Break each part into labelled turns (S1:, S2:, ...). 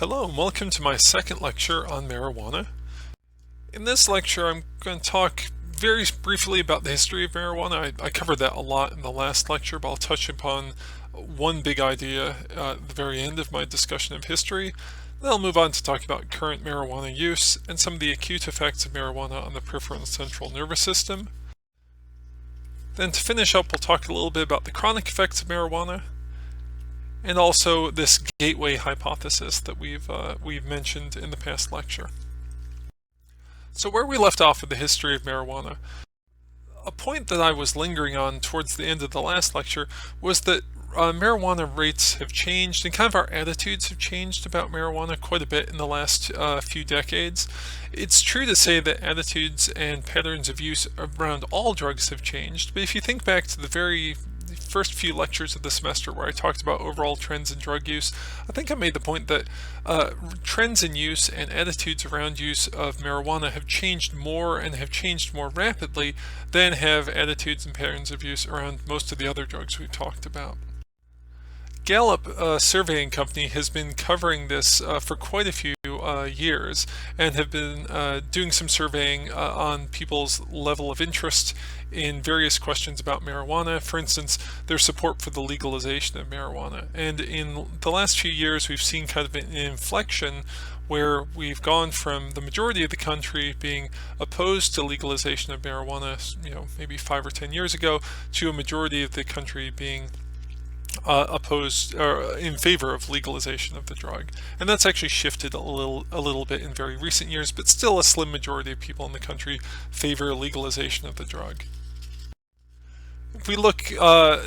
S1: Hello and welcome to my second lecture on marijuana. In this lecture I'm going to talk very briefly about the history of marijuana. I covered that a lot in the last lecture, but I'll touch upon one big idea at the very end of my discussion of history. Then I'll move on to talk about current marijuana use and some of the acute effects of marijuana on the peripheral and central nervous system. Then to finish up, we'll talk a little bit about the chronic effects of marijuana, and also this gateway hypothesis that we've mentioned in the past lecture. So where we left off with the history of marijuana, a point that I was lingering on towards the end of the last lecture was that marijuana rates have changed, and kind of our attitudes have changed about marijuana quite a bit in the last few decades. It's true to say that attitudes and patterns of use around all drugs have changed, but if you think back to the very first few lectures of the semester where I talked about overall trends in drug use, I think I made the point that trends in use and attitudes around use of marijuana have changed more and have changed more rapidly than have attitudes and patterns of use around most of the other drugs we've talked about. Gallup surveying company has been covering this for quite a few years and have been doing some surveying on people's level of interest in various questions about marijuana. For instance, their support for the legalization of marijuana. And in the last few years, we've seen kind of an inflection where we've gone from the majority of the country being opposed to legalization of marijuana, maybe 5 or 10 years ago, to a majority of the country being opposed or in favor of legalization of the drug. And that's actually shifted a little bit in very recent years, but still a slim majority of people in the country favor legalization of the drug. If we look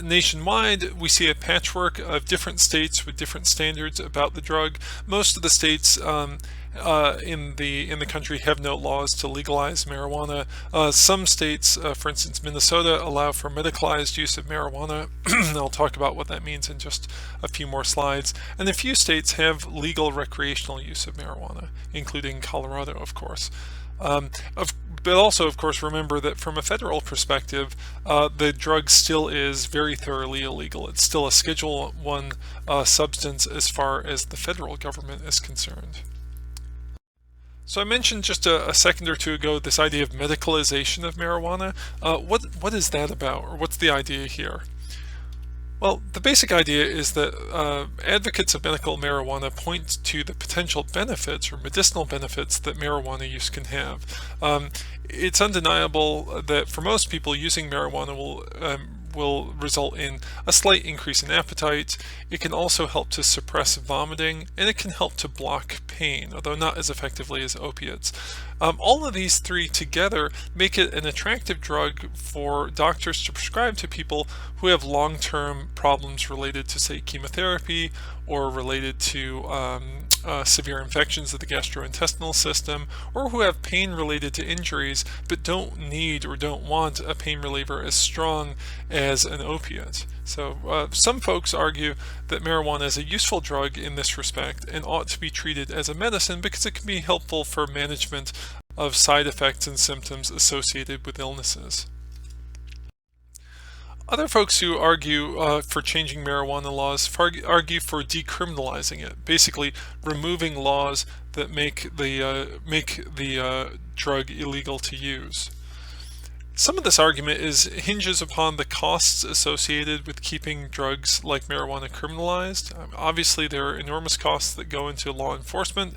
S1: nationwide, we see a patchwork of different states with different standards about the drug. Most of the states in the country have no laws to legalize marijuana. Some states, for instance Minnesota, allow for medicalized use of marijuana. I'll talk about what that means in just a few more slides. And a few states have legal recreational use of marijuana, including Colorado, of course. But also, of course, remember that from a federal perspective, the drug still is very thoroughly illegal. It's still a Schedule I substance as far as the federal government is concerned. So I mentioned just a second or two ago this idea of medicalization of marijuana. What is that about, or what's the idea here? Well, the basic idea is that advocates of medical marijuana point to the potential benefits or medicinal benefits that marijuana use can have. It's undeniable that for most people, using marijuana will result in a slight increase in appetite. It can also help to suppress vomiting, and it can help to block pain, although not as effectively as opiates. All of these three together make it an attractive drug for doctors to prescribe to people who have long-term problems related to, say, chemotherapy, or related to severe infections of the gastrointestinal system, or who have pain related to injuries but don't need or don't want a pain reliever as strong as an opiate. So some folks argue that marijuana is a useful drug in this respect and ought to be treated as a medicine because it can be helpful for management of side effects and symptoms associated with illnesses. Other folks who argue for changing marijuana laws argue for decriminalizing it, basically removing laws that make the drug illegal to use. Some of this argument hinges upon the costs associated with keeping drugs like marijuana criminalized. Obviously, there are enormous costs that go into law enforcement,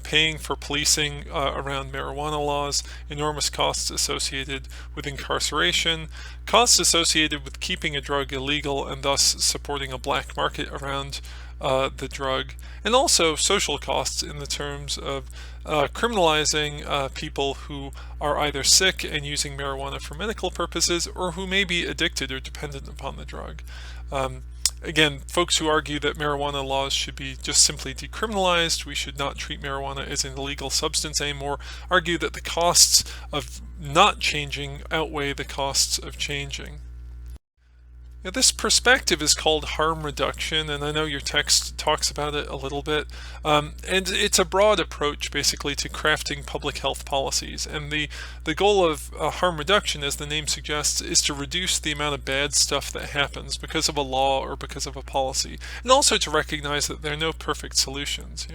S1: paying for policing around marijuana laws, enormous costs associated with incarceration, costs associated with keeping a drug illegal and thus supporting a black market around the drug, and also social costs in the terms of criminalizing people who are either sick and using marijuana for medical purposes, or who may be addicted or dependent upon the drug. Again, folks who argue that marijuana laws should be just simply decriminalized, we should not treat marijuana as an illegal substance anymore, argue that the costs of not changing outweigh the costs of changing. Yeah, this perspective is called harm reduction, and I know your text talks about it a little bit. And it's a broad approach basically to crafting public health policies. And the goal of harm reduction, as the name suggests, is to reduce the amount of bad stuff that happens because of a law or because of a policy, and also to recognize that there are no perfect solutions.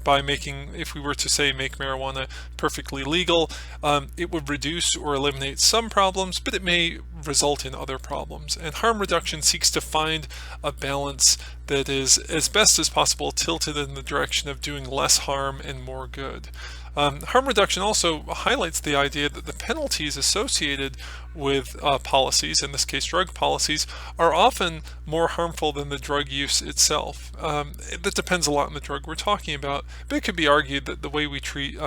S1: By making, if we were to say make marijuana perfectly legal, it would reduce or eliminate some problems, but it may result in other problems. And harm reduction seeks to find a balance that is, as best as possible, tilted in the direction of doing less harm and more good. Harm reduction also highlights the idea that the penalties associated with policies, in this case drug policies, are often more harmful than the drug use itself. That depends a lot on the drug we're talking about, but it could be argued that the way we treat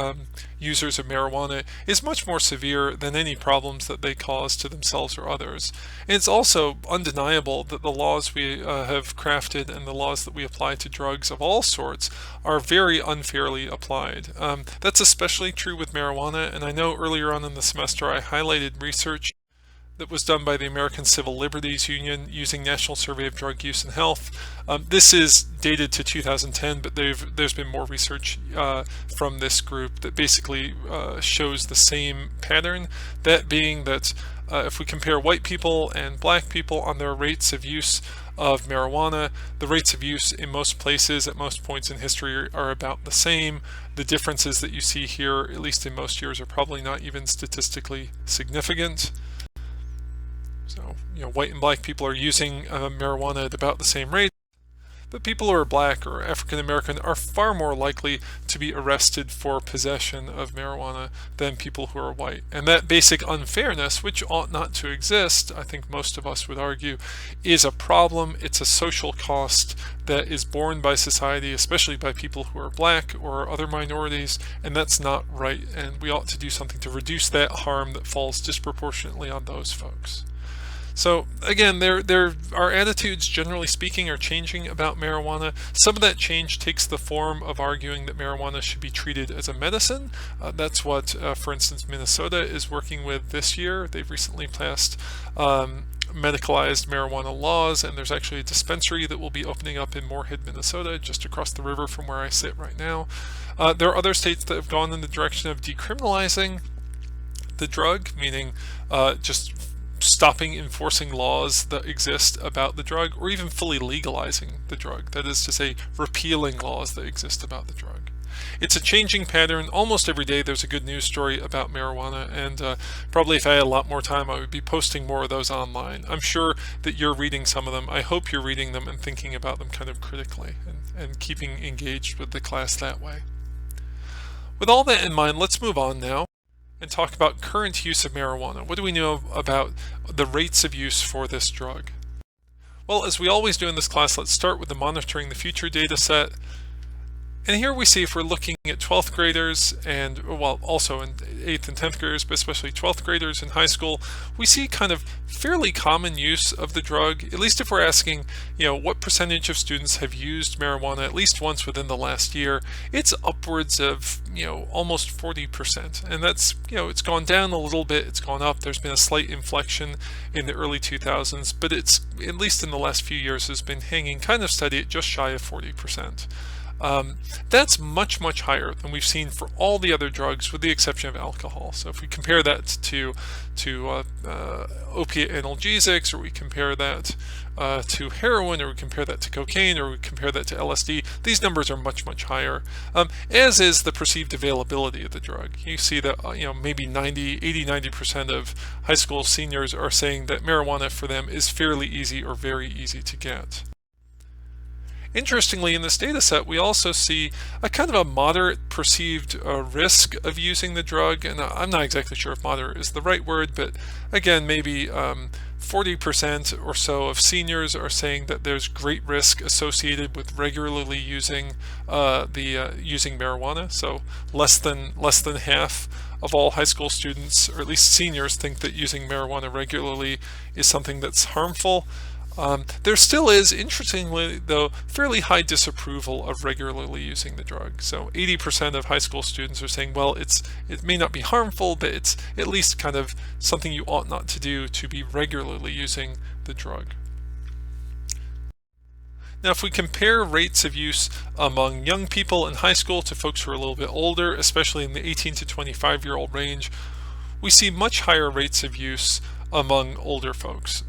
S1: users of marijuana is much more severe than any problems that they cause to themselves or others. And it's also undeniable that the laws we have crafted and the laws that we apply to drugs of all sorts are very unfairly applied. That's especially true with marijuana, and I know earlier on in the semester I highlighted research that was done by the American Civil Liberties Union using National Survey of Drug Use and Health. This is dated to 2010, but there's been more research from this group that basically shows the same pattern, that being that if we compare white people and black people on their rates of use of marijuana, the rates of use in most places at most points in history are about the same. The differences that you see here, at least in most years, are probably not even statistically significant. So, white and black people are using marijuana at about the same rate, but people who are black or African American are far more likely to be arrested for possession of marijuana than people who are white. And that basic unfairness, which ought not to exist, I think most of us would argue, is a problem. It's a social cost that is borne by society, especially by people who are black or other minorities, and that's not right. And we ought to do something to reduce that harm that falls disproportionately on those folks. So again, our attitudes, generally speaking, are changing about marijuana. Some of that change takes the form of arguing that marijuana should be treated as a medicine. That's what, for instance, Minnesota is working with this year. They've recently passed medicalized marijuana laws, and there's actually a dispensary that will be opening up in Moorhead, Minnesota, just across the river from where I sit right now. There are other states that have gone in the direction of decriminalizing the drug, meaning just stopping enforcing laws that exist about the drug, or even fully legalizing the drug. That is to say, repealing laws that exist about the drug. It's a changing pattern. Almost every day there's a good news story about marijuana, and probably if I had a lot more time I would be posting more of those online. I'm sure that you're reading some of them. I hope you're reading them and thinking about them kind of critically and keeping engaged with the class that way. With all that in mind, let's move on now and talk about current use of marijuana. What do we know about the rates of use for this drug? Well, as we always do in this class, let's start with the monitoring the future data set. And here we see, if we're looking at 12th graders and, well, also in 8th and 10th graders, but especially 12th graders in high school, we see kind of fairly common use of the drug, at least if we're asking, what percentage of students have used marijuana at least once within the last year. It's upwards of, almost 40%. And that's, it's gone down a little bit, it's gone up. There's been a slight inflection in the early 2000s, but it's, at least in the last few years, has been hanging kind of steady at just shy of 40%. That's much, much higher than we've seen for all the other drugs, with the exception of alcohol. So if we compare that to opiate analgesics, or we compare that to heroin, or we compare that to cocaine, or we compare that to LSD, these numbers are much, much higher, as is the perceived availability of the drug. You see that maybe 80-90% of high school seniors are saying that marijuana for them is fairly easy or very easy to get. Interestingly, in this data set, we also see a kind of a moderate perceived risk of using the drug, and I'm not exactly sure if moderate is the right word, but again, maybe 40% or so of seniors are saying that there's great risk associated with regularly using using marijuana. So less than half of all high school students, or at least seniors, think that using marijuana regularly is something that's harmful. There still is, interestingly though, fairly high disapproval of regularly using the drug. So 80% of high school students are saying, well, it may not be harmful, but it's at least kind of something you ought not to do, to be regularly using the drug. Now, if we compare rates of use among young people in high school to folks who are a little bit older, especially in the 18 to 25-year-old range, we see much higher rates of use among older folks.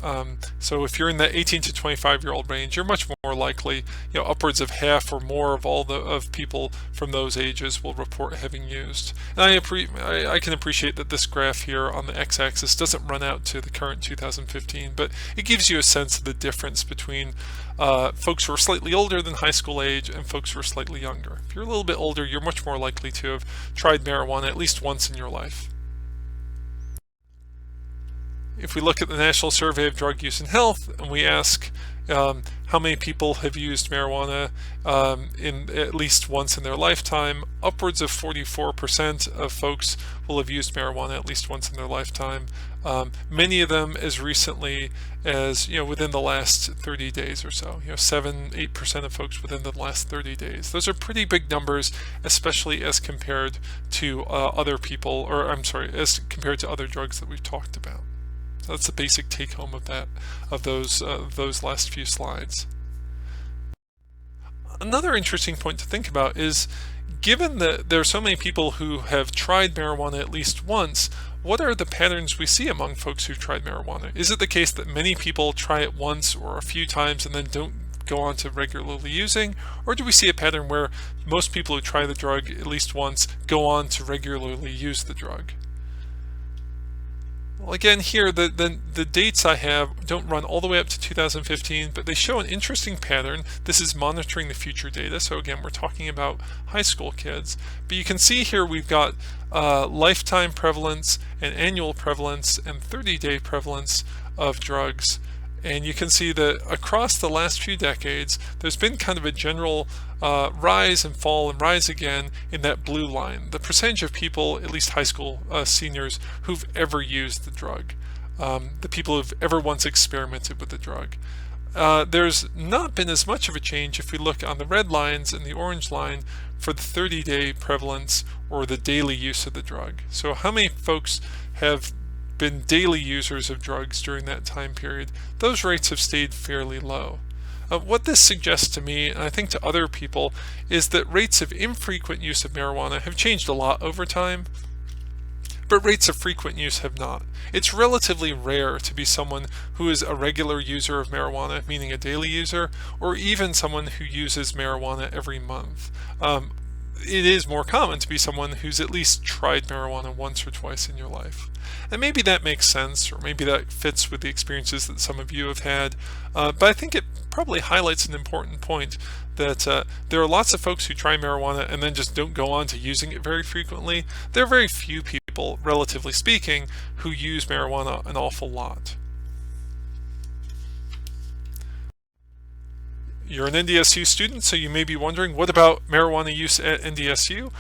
S1: So if you're in that 18 to 25-year-old range, you're much more likely, upwards of half or more of all of people from those ages will report having used. And I can appreciate that this graph here on the x-axis doesn't run out to the current 2015, but it gives you a sense of the difference between folks who are slightly older than high school age and folks who are slightly younger. If you're a little bit older, you're much more likely to have tried marijuana at least once in your life. If we look at the National Survey of Drug Use and Health and we ask how many people have used marijuana in at least once in their lifetime, upwards of 44% of folks will have used marijuana at least once in their lifetime. Many of them as recently as within the last 30 days or so. 7-8% of folks within the last 30 days. Those are pretty big numbers, especially as compared to other people, or I'm sorry, as compared to other drugs that we've talked about. That's the basic take home of those last few slides. Another interesting point to think about is, given that there are so many people who have tried marijuana at least once, what are the patterns we see among folks who've tried marijuana? Is it the case that many people try it once or a few times and then don't go on to regularly using, or do we see a pattern where most people who try the drug at least once go on to regularly use the drug? Well, again, here the dates I have don't run all the way up to 2015, but they show an interesting pattern. This is monitoring the future data, so again, we're talking about high school kids. But you can see here we've got lifetime prevalence and annual prevalence and 30-day prevalence of drugs. And you can see that across the last few decades, there's been kind of a general rise and fall and rise again in that blue line. The percentage of people, at least high school seniors, who've ever used the drug, the people who've ever once experimented with the drug. There's not been as much of a change if we look on the red lines and the orange line for the 30-day prevalence or the daily use of the drug. So how many folks have been daily users of drugs during that time period? Those rates have stayed fairly low. What this suggests to me, and I think to other people, is that rates of infrequent use of marijuana have changed a lot over time, but rates of frequent use have not. It's relatively rare to be someone who is a regular user of marijuana, meaning a daily user, or even someone who uses marijuana every month. It is more common to be someone who's at least tried marijuana once or twice in your life. And maybe that makes sense, or maybe that fits with the experiences that some of you have had, but I think it probably highlights an important point that there are lots of folks who try marijuana and then just don't go on to using it very frequently. There are very few people, relatively speaking, who use marijuana an awful lot. You're an NDSU student, so you may be wondering, what about marijuana use at NDSU?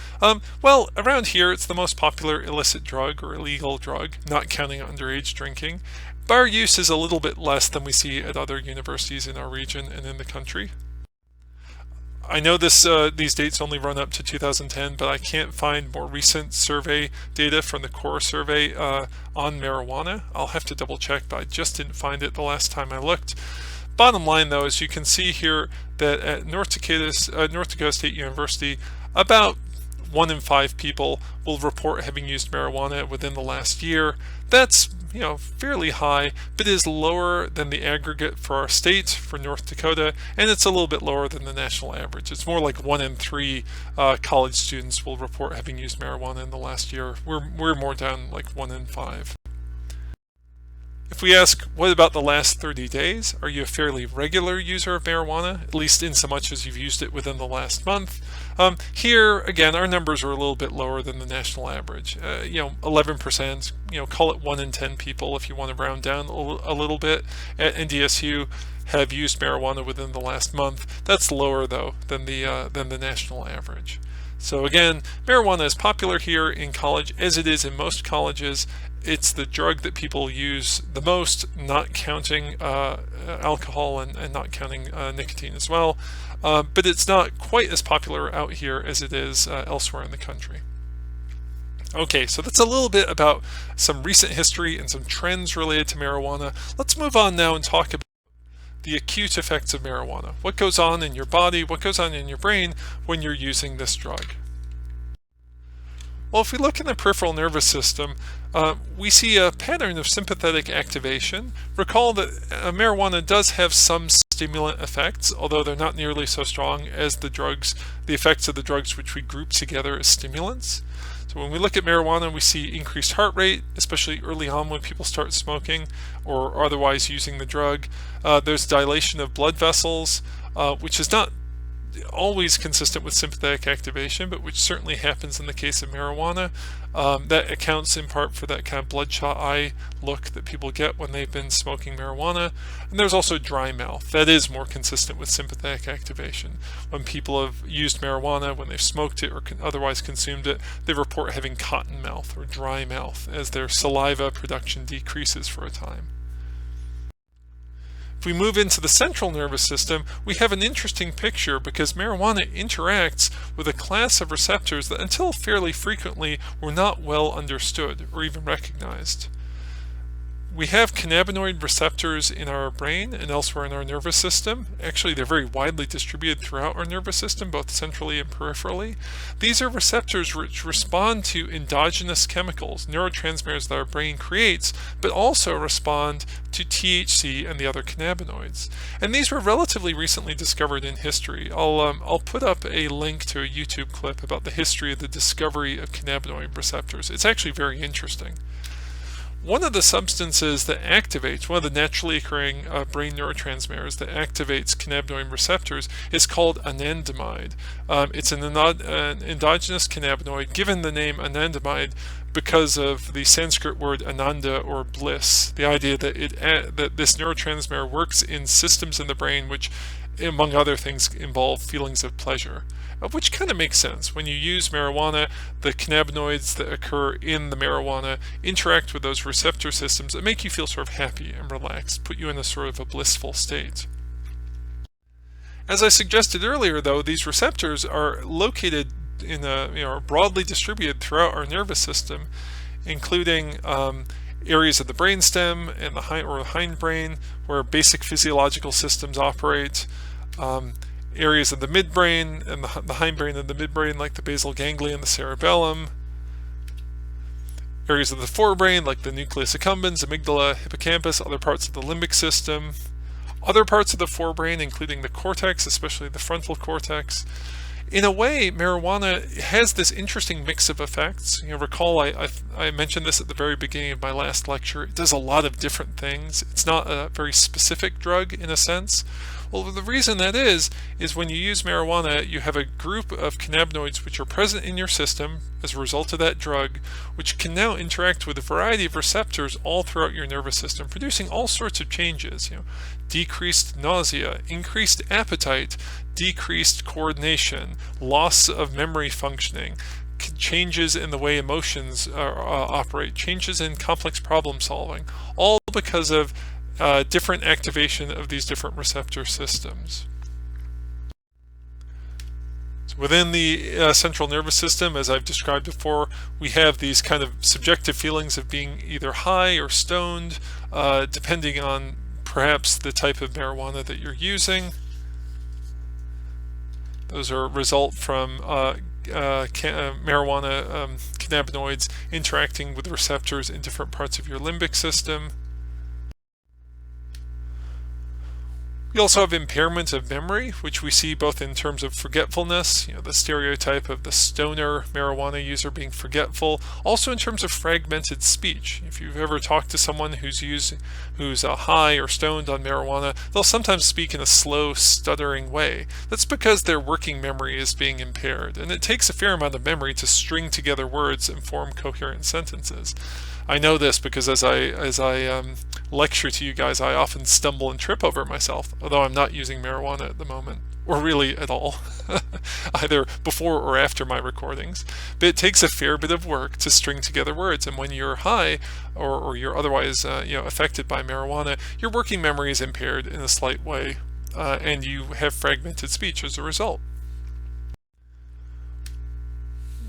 S1: Well, around here, it's the most popular illicit drug or illegal drug, not counting underage drinking. But our use is a little bit less than we see at other universities in our region and in the country. I know these dates only run up to 2010, but I can't find more recent survey data from the core survey on marijuana. I'll have to double check, but I just didn't find it the last time I looked. Bottom line, though, is you can see here that at North Dakota State University, about 1 in 5 people will report having used marijuana within the last year. That's fairly high, but is lower than the aggregate for our state, for North Dakota, and it's a little bit lower than the national average. It's more like 1 in 3 college students will report having used marijuana in the last year. We're more down like 1 in 5. If we ask, what about the last 30 days? Are you a fairly regular user of marijuana, at least in so much as you've used it within the last month? Here, again, our numbers are a little bit lower than the national average. 11%, call it 1 in 10 people if you want to round down a little bit at NDSU have used marijuana within the last month. That's lower, though, than the national average. So again, marijuana is popular here in college, as it is in most colleges. It's the drug that people use the most, not counting alcohol and not counting nicotine as well. But it's not quite as popular out here as it is elsewhere in the country. Okay, so that's a little bit about some recent history and some trends related to marijuana. Let's move on now and talk about the acute effects of marijuana. What goes on in your body, what goes on in your brain when you're using this drug? Well, if we look in the peripheral nervous system, we see a pattern of sympathetic activation. Recall that marijuana does have some stimulant effects, although they're not nearly so strong as the effects of the drugs which we group together as stimulants. So when we look at marijuana, we see increased heart rate, especially early on when people start smoking or otherwise using the drug. There's dilation of blood vessels, which is not always consistent with sympathetic activation, but which certainly happens in the case of marijuana. That accounts in part for that kind of bloodshot eye look that people get when they've been smoking marijuana. And there's also dry mouth. That is more consistent with sympathetic activation. When people have used marijuana, when they've smoked it or otherwise consumed it, they report having cotton mouth or dry mouth as their saliva production decreases for a time. If we move into the central nervous system, we have an interesting picture because marijuana interacts with a class of receptors that until fairly frequently were not well understood or even recognized. We have cannabinoid receptors in our brain and elsewhere in our nervous system. Actually, they're very widely distributed throughout our nervous system, both centrally and peripherally. These are receptors which respond to endogenous chemicals, neurotransmitters that our brain creates, but also respond to THC and the other cannabinoids. And these were relatively recently discovered in history. I'll put up a link to a YouTube clip about the history of the discovery of cannabinoid receptors. It's actually very interesting. One of the substances that activates, one of the naturally occurring brain neurotransmitters that activates cannabinoid receptors is called anandamide. It's an endogenous cannabinoid given the name anandamide because of the Sanskrit word ananda or bliss, the idea that that this neurotransmitter works in systems in the brain which, among other things, involve feelings of pleasure. Which kind of makes sense. When you use marijuana, the cannabinoids that occur in the marijuana interact with those receptor systems and make you feel sort of happy and relaxed, put you in a sort of a blissful state. As I suggested earlier, though, these receptors are located in broadly distributed throughout our nervous system, including areas of the brainstem and the hindbrain, where basic physiological systems operate. Areas of the midbrain and the hindbrain and the midbrain, like the basal ganglia and the cerebellum. Areas of the forebrain, like the nucleus accumbens, amygdala, hippocampus, other parts of the limbic system. Other parts of the forebrain, including the cortex, especially the frontal cortex. In a way, marijuana has this interesting mix of effects. Recall I mentioned this at the very beginning of my last lecture. It does a lot of different things. It's not a very specific drug in a sense. Well, the reason that is when you use marijuana, you have a group of cannabinoids which are present in your system as a result of that drug, which can now interact with a variety of receptors all throughout your nervous system, producing all sorts of changes. Decreased nausea, increased appetite, decreased coordination, loss of memory functioning, changes in the way emotions operate, changes in complex problem solving, all because of different activation of these different receptor systems. So within the central nervous system, as I've described before, we have these kind of subjective feelings of being either high or stoned, depending on perhaps the type of marijuana that you're using. Those are a result from marijuana cannabinoids interacting with receptors in different parts of your limbic system. We also have impairment of memory, which we see both in terms of forgetfulness, the stereotype of the stoner marijuana user being forgetful, also in terms of fragmented speech. If you've ever talked to someone who's high or stoned on marijuana, they'll sometimes speak in a slow, stuttering way. That's because their working memory is being impaired, and it takes a fair amount of memory to string together words and form coherent sentences. I know this because as I lecture to you guys, I often stumble and trip over myself, although I'm not using marijuana at the moment, or really at all, either before or after my recordings. But it takes a fair bit of work to string together words, and when you're high or you're otherwise affected by marijuana, your working memory is impaired in a slight way, and you have fragmented speech as a result.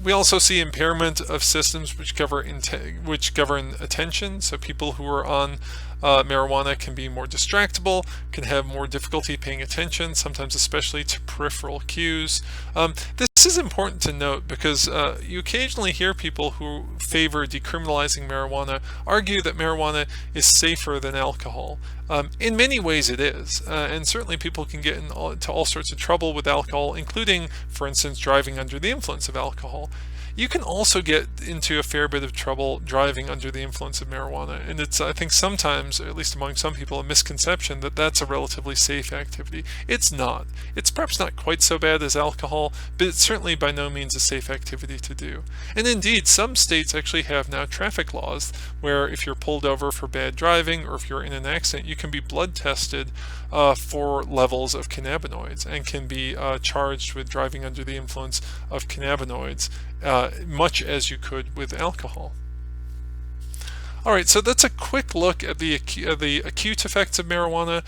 S1: We also see impairment of systems which govern attention. So people who are on marijuana can be more distractible, can have more difficulty paying attention, sometimes especially to peripheral cues. This is important to note because you occasionally hear people who favor decriminalizing marijuana argue that marijuana is safer than alcohol. In many ways it is, and certainly people can get into all sorts of trouble with alcohol, including, for instance, driving under the influence of alcohol. You can also get into a fair bit of trouble driving under the influence of marijuana, and it's, I think, sometimes, at least among some people, a misconception that that's a relatively safe activity. It's not. It's perhaps not quite so bad as alcohol, but it's certainly by no means a safe activity to do. And indeed, some states actually have now traffic laws where if you're pulled over for bad driving or if you're in an accident, you can be blood tested for levels of cannabinoids and can be charged with driving under the influence of cannabinoids, much as you could with alcohol. Alright, so that's a quick look at the acute effects of marijuana.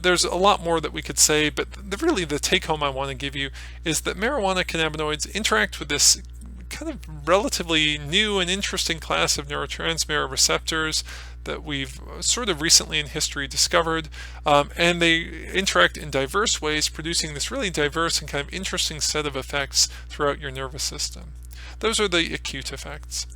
S1: There's a lot more that we could say, but really the take home I want to give you is that marijuana cannabinoids interact with this kind of relatively new and interesting class of neurotransmitter receptors that we've sort of recently in history discovered, and they interact in diverse ways, producing this really diverse and kind of interesting set of effects throughout your nervous system. Those are the acute effects.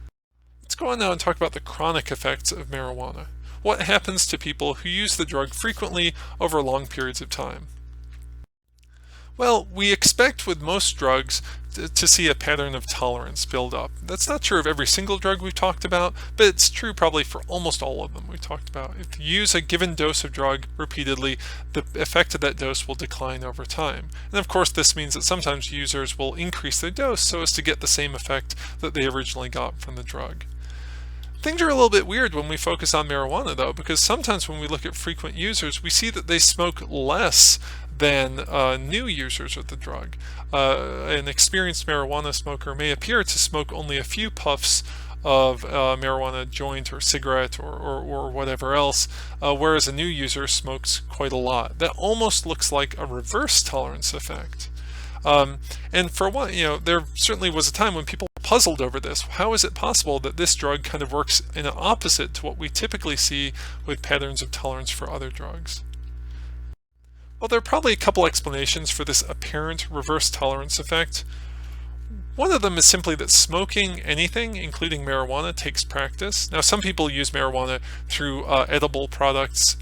S1: Let's go on now and talk about the chronic effects of marijuana. What happens to people who use the drug frequently over long periods of time? Well, we expect with most drugs to see a pattern of tolerance build up. That's not true of every single drug we've talked about, but it's true probably for almost all of them we talked about. If you use a given dose of drug repeatedly, the effect of that dose will decline over time. And of course this means that sometimes users will increase their dose so as to get the same effect that they originally got from the drug. Things are a little bit weird when we focus on marijuana though, because sometimes when we look at frequent users, we see that they smoke less than new users of the drug. An experienced marijuana smoker may appear to smoke only a few puffs of marijuana joint or cigarette or whatever else, whereas a new user smokes quite a lot. That almost looks like a reverse tolerance effect. And for one, there certainly was a time when people puzzled over this. How is it possible that this drug kind of works in an opposite to what we typically see with patterns of tolerance for other drugs? Well, there are probably a couple explanations for this apparent reverse tolerance effect. One of them is simply that smoking anything, including marijuana, takes practice. Now, some people use marijuana through edible products.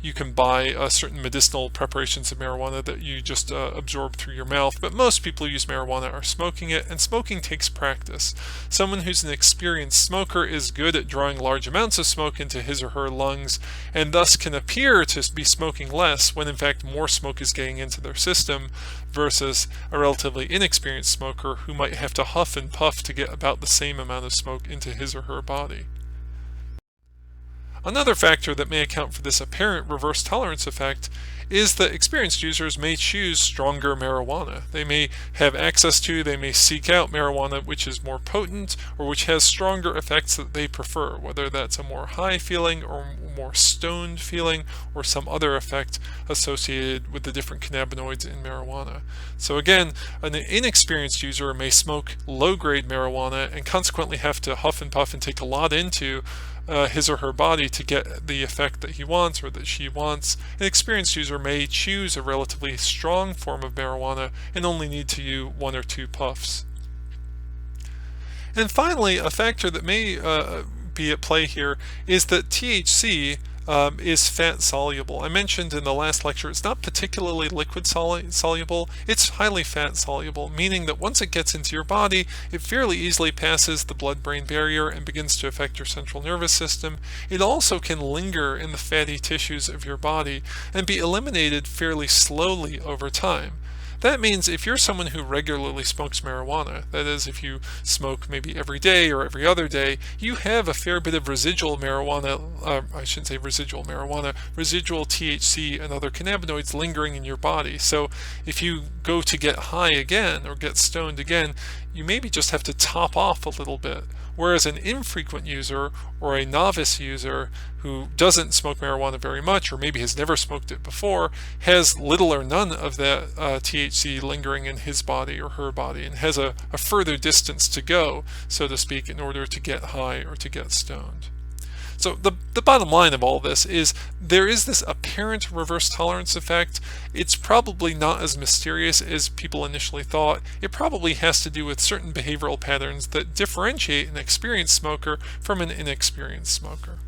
S1: You can buy certain medicinal preparations of marijuana that you just absorb through your mouth, but most people who use marijuana are smoking it, and smoking takes practice. Someone who's an experienced smoker is good at drawing large amounts of smoke into his or her lungs, and thus can appear to be smoking less when in fact more smoke is getting into their system, versus a relatively inexperienced smoker who might have to huff and puff to get about the same amount of smoke into his or her body. Another factor that may account for this apparent reverse tolerance effect is that experienced users may choose stronger marijuana. They may have access to, they may seek out marijuana which is more potent or which has stronger effects that they prefer, whether that's a more high feeling or more stoned feeling or some other effect associated with the different cannabinoids in marijuana. So again, an inexperienced user may smoke low-grade marijuana and consequently have to huff and puff and take a lot into his or her body to get the effect that he wants or that she wants. An experienced user may choose a relatively strong form of marijuana and only need to use 1 or 2 puffs. And finally, a factor that may be at play here is that THC is fat soluble. I mentioned in the last lecture it's not particularly liquid soluble, it's highly fat soluble, meaning that once it gets into your body, it fairly easily passes the blood-brain barrier and begins to affect your central nervous system. It also can linger in the fatty tissues of your body and be eliminated fairly slowly over time. That means if you're someone who regularly smokes marijuana, that is, if you smoke maybe every day or every other day, you have a fair bit of residual marijuana, I shouldn't say residual marijuana, residual THC and other cannabinoids lingering in your body. So if you go to get high again or get stoned again, you maybe just have to top off a little bit. Whereas an infrequent user or a novice user who doesn't smoke marijuana very much, or maybe has never smoked it before, has little or none of that THC lingering in his body or her body, and has a further distance to go, so to speak, in order to get high or to get stoned. So the bottom line of all this is there is this apparent reverse tolerance effect. It's probably not as mysterious as people initially thought. It probably has to do with certain behavioral patterns that differentiate an experienced smoker from an inexperienced smoker.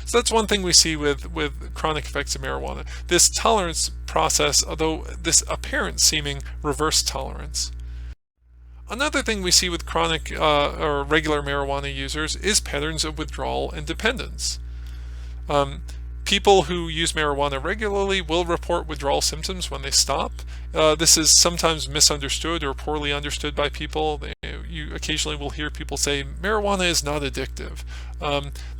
S1: So that's one thing we see with chronic effects of marijuana. This tolerance process, although this apparent seeming reverse tolerance. Another thing we see with chronic or regular marijuana users is patterns of withdrawal and dependence. People who use marijuana regularly will report withdrawal symptoms when they stop. This is sometimes misunderstood or poorly understood by people. You occasionally will hear people say marijuana is not addictive.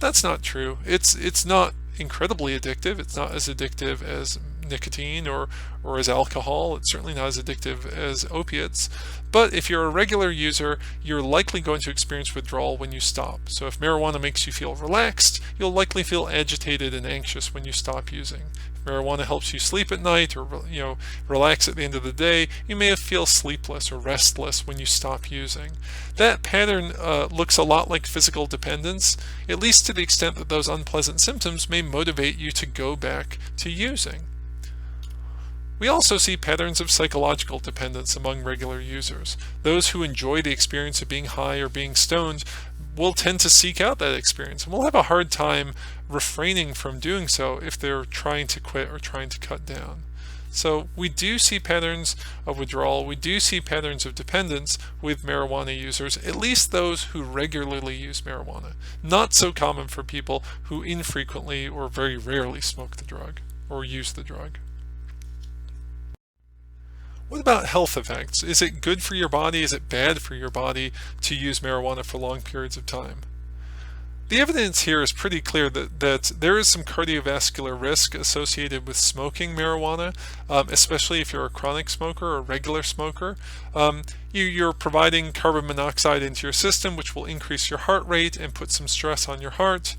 S1: That's not true. It's not incredibly addictive. It's not as addictive as nicotine or as alcohol. It's certainly not as addictive as opiates. But if you're a regular user, you're likely going to experience withdrawal when you stop. So if marijuana makes you feel relaxed, you'll likely feel agitated and anxious when you stop using. If marijuana helps you sleep at night or relax at the end of the day, you may feel sleepless or restless when you stop using. That pattern looks a lot like physical dependence, at least to the extent that those unpleasant symptoms may motivate you to go back to using. We also see patterns of psychological dependence among regular users. Those who enjoy the experience of being high or being stoned will tend to seek out that experience, and will have a hard time refraining from doing so if they're trying to quit or trying to cut down. So we do see patterns of withdrawal, we do see patterns of dependence with marijuana users, at least those who regularly use marijuana. Not so common for people who infrequently or very rarely smoke the drug or use the drug. What about health effects? Is it good for your body? Is it bad for your body to use marijuana for long periods of time? The evidence here is pretty clear that there is some cardiovascular risk associated with smoking marijuana, especially if you're a chronic smoker or a regular smoker. You're providing carbon monoxide into your system, which will increase your heart rate and put some stress on your heart.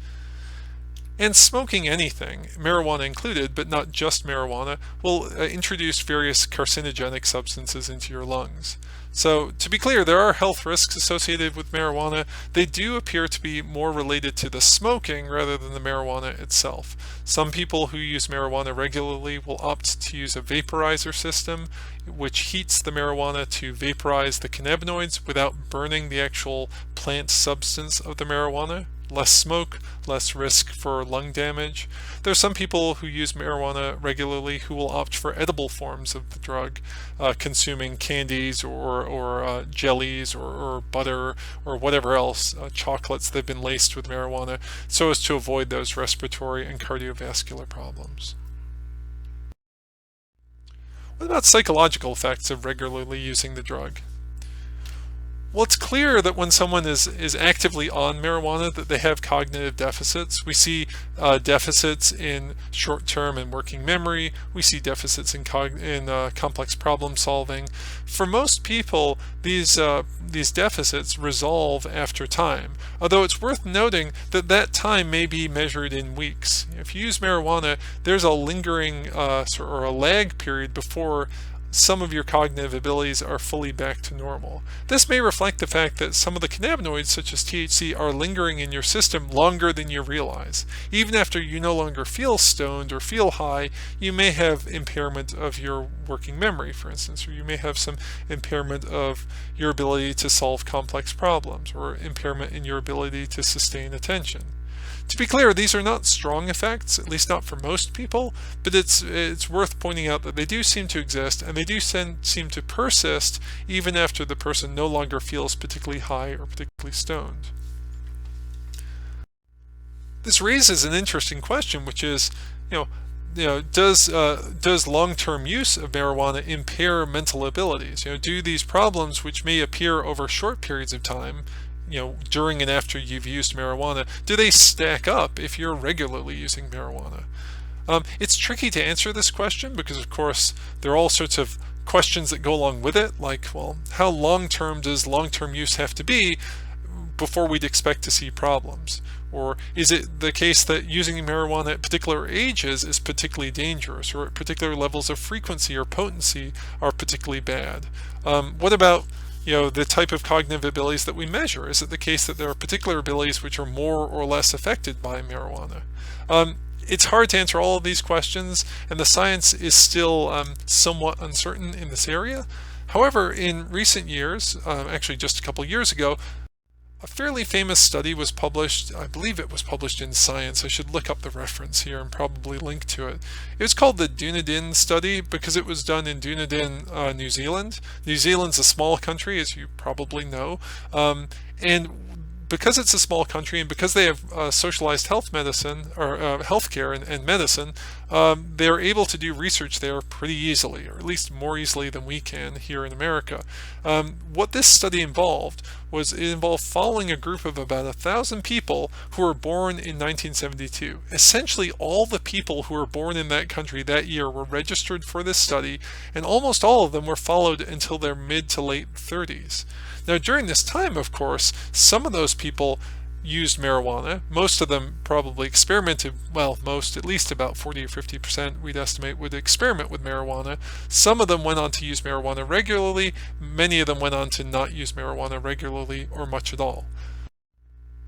S1: And smoking anything, marijuana included, but not just marijuana, will introduce various carcinogenic substances into your lungs. So to be clear, there are health risks associated with marijuana. They do appear to be more related to the smoking rather than the marijuana itself. Some people who use marijuana regularly will opt to use a vaporizer system, which heats the marijuana to vaporize the cannabinoids without burning the actual plant substance of the marijuana. Less smoke, less risk for lung damage. There are some people who use marijuana regularly who will opt for edible forms of the drug, consuming candies or jellies or butter or whatever else, chocolates that have been laced with marijuana, so as to avoid those respiratory and cardiovascular problems. What about psychological effects of regularly using the drug? Well, it's clear that when someone is actively on marijuana that they have cognitive deficits. We see deficits in short-term and working memory. We see deficits in complex problem solving. For most people, these deficits resolve after time, although it's worth noting that that time may be measured in weeks. If you use marijuana, there's a lingering or a lag period before some of your cognitive abilities are fully back to normal. This may reflect the fact that some of the cannabinoids, such as THC, are lingering in your system longer than you realize. Even after you no longer feel stoned or feel high, you may have impairment of your working memory, for instance, or you may have some impairment of your ability to solve complex problems, or impairment in your ability to sustain attention. To be clear, these are not strong effects, at least not for most people, but it's worth pointing out that they do seem to exist, and they do seem to persist even after the person no longer feels particularly high or particularly stoned. This raises an interesting question, which is, does long-term use of marijuana impair mental abilities? Do these problems, which may appear over short periods of time, during and after you've used marijuana, do they stack up if you're regularly using marijuana? It's tricky to answer this question because, of course, there are all sorts of questions that go along with it, like, well, how long-term does long-term use have to be before we'd expect to see problems? Or is it the case that using marijuana at particular ages is particularly dangerous, or at particular levels of frequency or potency are particularly bad? What about the type of cognitive abilities that we measure. Is it the case that there are particular abilities which are more or less affected by marijuana? It's hard to answer all of these questions, and the science is still somewhat uncertain in this area. However, in recent years, actually just a couple years ago, a fairly famous study was published. I believe it was published in Science. I should look up the reference here and probably link to it. It was called the Dunedin study because it was done in Dunedin, New Zealand. New Zealand's a small country, as you probably know, and because it's a small country and because they have socialized health medicine or healthcare and medicine, they're able to do research there pretty easily, or at least more easily than we can here in America. What this study involved was it involved following a group of about 1,000 people who were born in 1972. Essentially, all the people who were born in that country that year were registered for this study, and almost all of them were followed until their mid to late 30s. Now, during this time, of course, some of those people used marijuana. Most of them probably experimented, well, most, at least about 40 or 50% we'd estimate would experiment with marijuana. Some of them went on to use marijuana regularly. Many of them went on to not use marijuana regularly or much at all.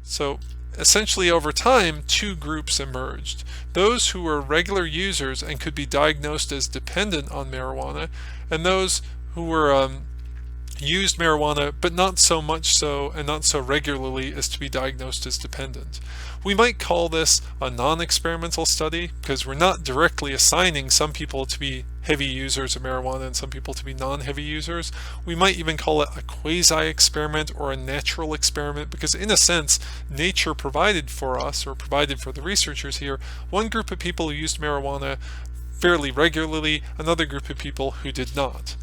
S1: So essentially over time, two groups emerged. Those who were regular users and could be diagnosed as dependent on marijuana, and those who were used marijuana, but not so much so and not so regularly as to be diagnosed as dependent. We might call this a non-experimental study because we're not directly assigning some people to be heavy users of marijuana and some people to be non-heavy users. We might even call it a quasi-experiment or a natural experiment because in a sense, nature provided for us, or provided for the researchers here, one group of people who used marijuana fairly regularly, another group of people who did not.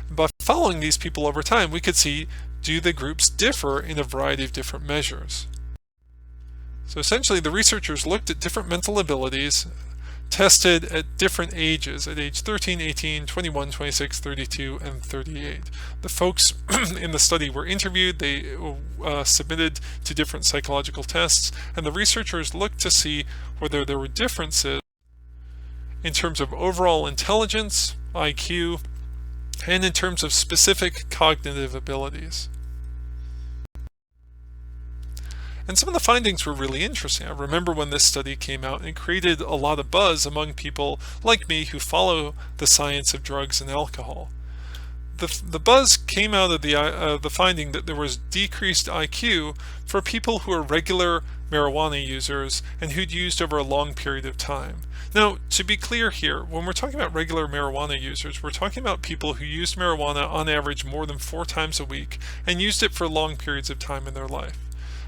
S1: By following these people over time, we could see, do the groups differ in a variety of different measures? So essentially, the researchers looked at different mental abilities, tested at different ages, at age 13, 18, 21, 26, 32, and 38. The folks in the study were interviewed, they submitted to different psychological tests, and the researchers looked to see whether there were differences in terms of overall intelligence, IQ, and in terms of specific cognitive abilities. And some of the findings were really interesting. I remember when this study came out and it created a lot of buzz among people like me who follow the science of drugs and alcohol. The buzz came out of the finding that there was decreased IQ for people who are regular marijuana users and who'd used over a long period of time. Now, to be clear here, when we're talking about regular marijuana users, we're talking about people who used marijuana on average more than 4 times a week and used it for long periods of time in their life.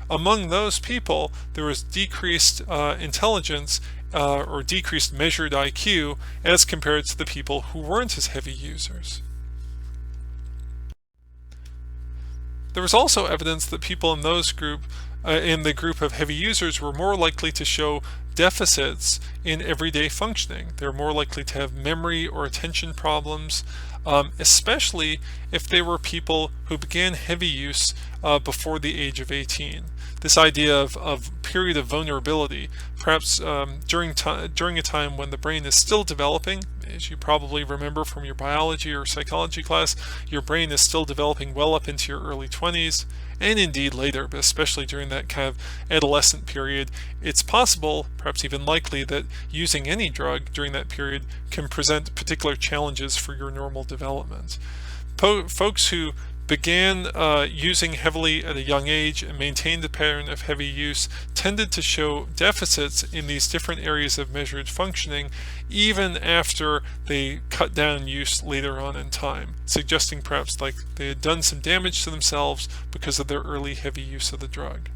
S1: Among those people, there was decreased intelligence or decreased measured IQ as compared to the people who weren't as heavy users. There was also evidence that people in the group of heavy users were more likely to show deficits in everyday functioning. They're more likely to have memory or attention problems, especially if they were people who began heavy use before the age of 18. This idea of period of vulnerability, perhaps during a time when the brain is still developing. As you probably remember from your biology or psychology class, your brain is still developing well up into your early 20s, and indeed later, but especially during that kind of adolescent period. It's possible, perhaps even likely, that using any drug during that period can present particular challenges for your normal development. Folks who began using heavily at a young age and maintained a pattern of heavy use tended to show deficits in these different areas of measured functioning even after they cut down use later on in time, suggesting perhaps like they had done some damage to themselves because of their early heavy use of the drug.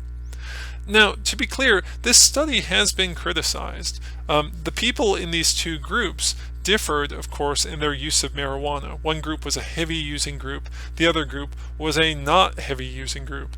S1: Now, to be clear, this study has been criticized. The people in these two groups differed, of course, in their use of marijuana. One group was a heavy using group, the other group was a not heavy using group.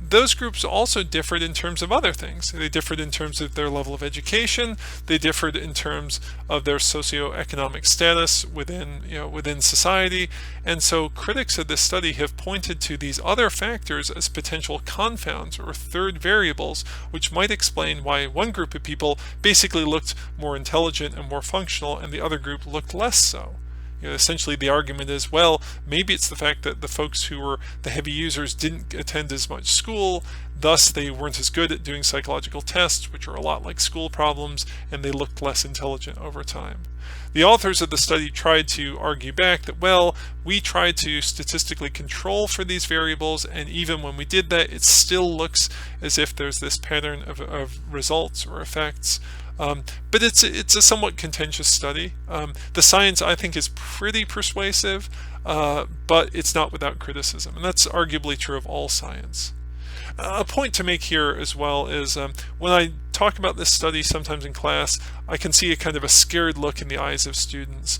S1: Those groups also differed in terms of other things. They differed in terms of their level of education, they differed in terms of their socioeconomic status within society, and so critics of this study have pointed to these other factors as potential confounds or third variables which might explain why one group of people basically looked more intelligent and more functional and the other group looked less so. Essentially the argument is, well, maybe it's the fact that the folks who were the heavy users didn't attend as much school, thus they weren't as good at doing psychological tests, which are a lot like school problems, and they looked less intelligent over time. The authors of the study tried to argue back that, well, we tried to statistically control for these variables, and even when we did that, it still looks as if there's this pattern of results or effects. But it's a somewhat contentious study. The science, I think, is pretty persuasive, but it's not without criticism, and that's arguably true of all science. A point to make here as well is when I talk about this study sometimes in class, I can see a kind of a scared look in the eyes of students.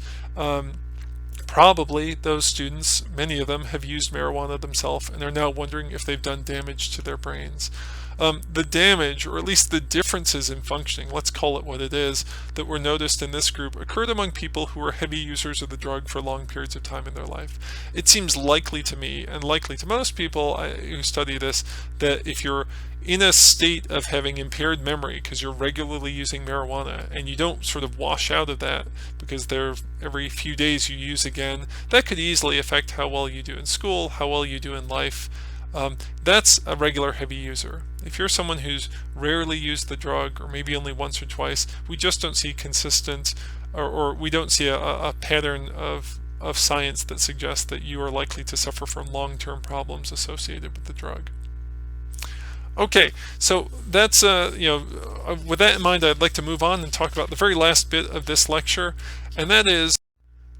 S1: Probably those students, many of them, have used marijuana themselves and are now wondering if they've done damage to their brains. The damage, or at least the differences in functioning, let's call it what it is, that were noticed in this group occurred among people who were heavy users of the drug for long periods of time in their life. It seems likely to me, and likely to most people who study this, that if you're in a state of having impaired memory because you're regularly using marijuana and you don't sort of wash out of that because every few days you use again, that could easily affect how well you do in school, how well you do in life. That's a regular heavy user. If you're someone who's rarely used the drug, or maybe only once or twice, we just don't see consistent, or we don't see a pattern of science that suggests that you are likely to suffer from long-term problems associated with the drug. Okay, so that's with that in mind, I'd like to move on and talk about the very last bit of this lecture, and that is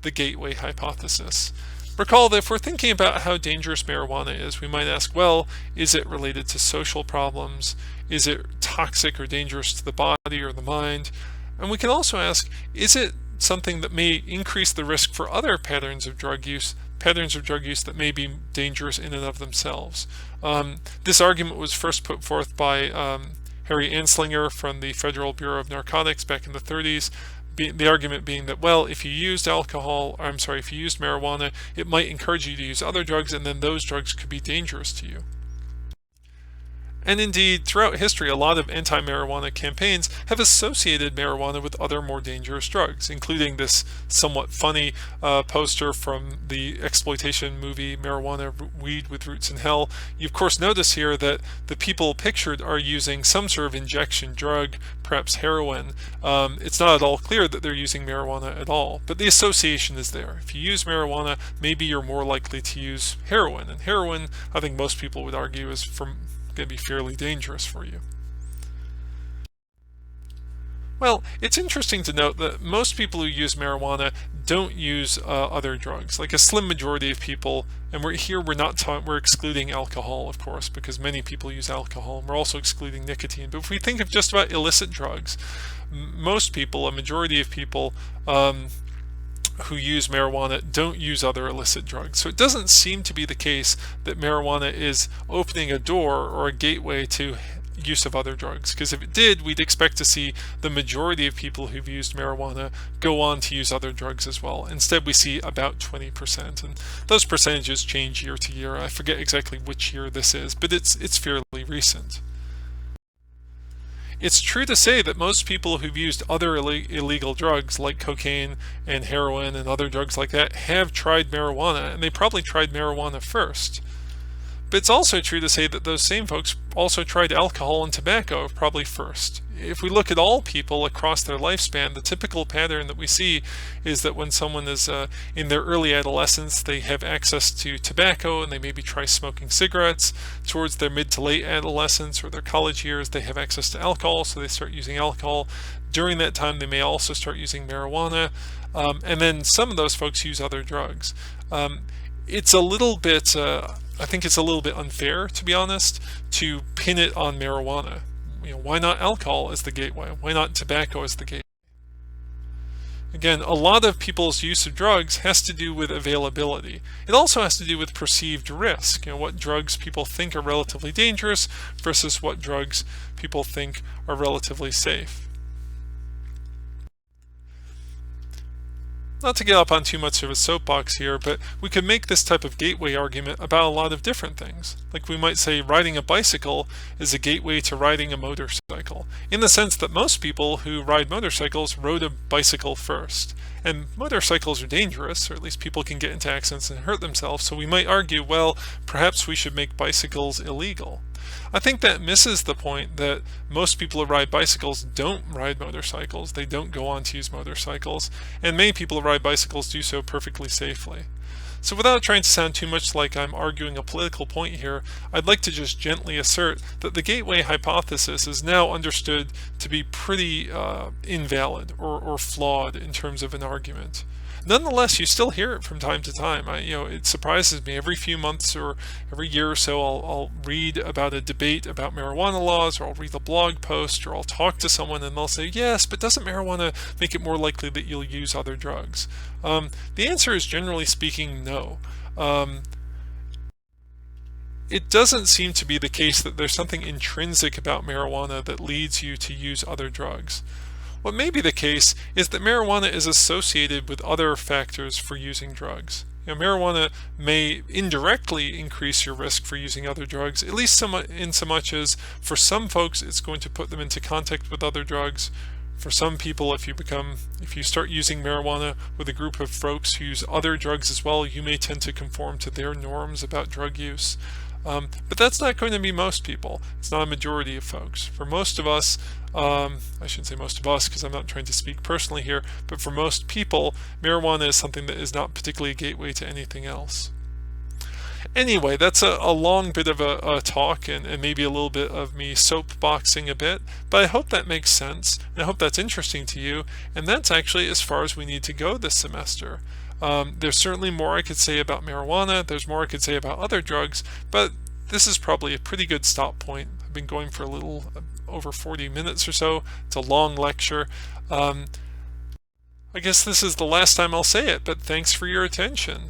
S1: the gateway hypothesis. Recall that if we're thinking about how dangerous marijuana is, we might ask, well, is it related to social problems? Is it toxic or dangerous to the body or the mind? And we can also ask, is it something that may increase the risk for other patterns of drug use that may be dangerous in and of themselves? This argument was first put forth by Harry Anslinger from the Federal Bureau of Narcotics back in the 30s. The argument being that, well, if you used marijuana, it might encourage you to use other drugs, and then those drugs could be dangerous to you. And indeed, throughout history, a lot of anti-marijuana campaigns have associated marijuana with other more dangerous drugs, including this somewhat funny poster from the exploitation movie Marijuana, Weed with Roots in Hell. You of course notice here that the people pictured are using some sort of injection drug, perhaps heroin. It's not at all clear that they're using marijuana at all, but the association is there. If you use marijuana, maybe you're more likely to use heroin, and heroin, I think most people would argue, is going to be fairly dangerous for you. Well, it's interesting to note that most people who use marijuana don't use other drugs. Like a slim majority of people, and we're excluding alcohol, of course, because many people use alcohol, and we're also excluding nicotine. But if we think of just about illicit drugs, most people, a majority of people, who use marijuana don't use other illicit drugs. So it doesn't seem to be the case that marijuana is opening a door or a gateway to use of other drugs, because if it did, we'd expect to see the majority of people who've used marijuana go on to use other drugs as well. Instead, we see about 20%, and those percentages change year to year. I forget exactly which year this is, but it's fairly recent. It's true to say that most people who've used other illegal drugs like cocaine and heroin and other drugs like that have tried marijuana, and they probably tried marijuana first. But it's also true to say that those same folks also tried alcohol and tobacco probably first. If we look at all people across their lifespan, the typical pattern that we see is that when someone is in their early adolescence, they have access to tobacco and they maybe try smoking cigarettes. Towards their mid to late adolescence or their college years, they have access to alcohol, so they start using alcohol. During that time, they may also start using marijuana, and then some of those folks use other drugs. It's a little bit, I think it's a little bit unfair, to be honest, to pin it on marijuana. Why not alcohol as the gateway? Why not tobacco as the gateway? Again, a lot of people's use of drugs has to do with availability. It also has to do with perceived risk. What drugs people think are relatively dangerous versus what drugs people think are relatively safe. Not to get up on too much of a soapbox here, but we could make this type of gateway argument about a lot of different things. Like we might say riding a bicycle is a gateway to riding a motorcycle, in the sense that most people who ride motorcycles rode a bicycle first. And motorcycles are dangerous, or at least people can get into accidents and hurt themselves, so we might argue, well, perhaps we should make bicycles illegal. I think that misses the point that most people who ride bicycles don't ride motorcycles. They don't go on to use motorcycles, and many people who ride bicycles do so perfectly safely. So without trying to sound too much like I'm arguing a political point here, I'd like to just gently assert that the gateway hypothesis is now understood to be pretty invalid or flawed in terms of an argument. Nonetheless, you still hear it from time to time. It surprises me. Every few months or every year or so, I'll read about a debate about marijuana laws, or I'll read a blog post, or I'll talk to someone and they'll say, yes, but doesn't marijuana make it more likely that you'll use other drugs? The answer is, generally speaking, no. It doesn't seem to be the case that there's something intrinsic about marijuana that leads you to use other drugs. What may be the case is that marijuana is associated with other factors for using drugs. Marijuana may indirectly increase your risk for using other drugs, at least in so much as for some folks it's going to put them into contact with other drugs. For some people, if you start using marijuana with a group of folks who use other drugs as well, you may tend to conform to their norms about drug use. But that's not going to be most people. It's not a majority of folks. For most of us, I shouldn't say most of us because I'm not trying to speak personally here, but for most people, marijuana is something that is not particularly a gateway to anything else. Anyway, that's a long bit of a talk and maybe a little bit of me soapboxing a bit, but I hope that makes sense, and I hope that's interesting to you, and that's actually as far as we need to go this semester. There's certainly more I could say about marijuana, there's more I could say about other drugs, but this is probably a pretty good stop point. I've been going for a little over 40 minutes or so. It's a long lecture. I guess this is the last time I'll say it, but thanks for your attention.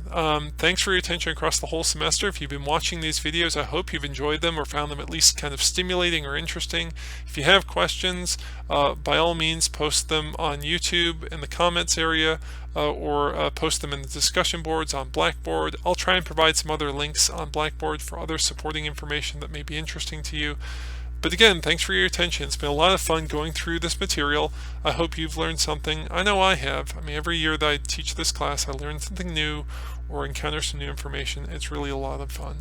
S1: Thanks for your attention across the whole semester. If you've been watching these videos, I hope you've enjoyed them or found them at least kind of stimulating or interesting. If you have questions, by all means post them on YouTube in the comments area, or post them in the discussion boards on Blackboard. I'll try and provide some other links on Blackboard for other supporting information that may be interesting to you. But again, thanks for your attention. It's been a lot of fun going through this material. I hope you've learned something. I know I have. I mean, every year that I teach this class, I learn something new or encounter some new information. It's really a lot of fun.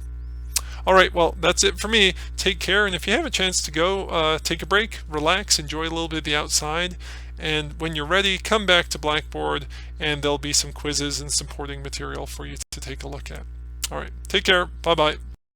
S1: All right, well, that's it for me. Take care, and if you have a chance to go, take a break, relax, enjoy a little bit of the outside, and when you're ready, come back to Blackboard, and there'll be some quizzes and supporting material for you to take a look at. All right, take care. Bye-bye.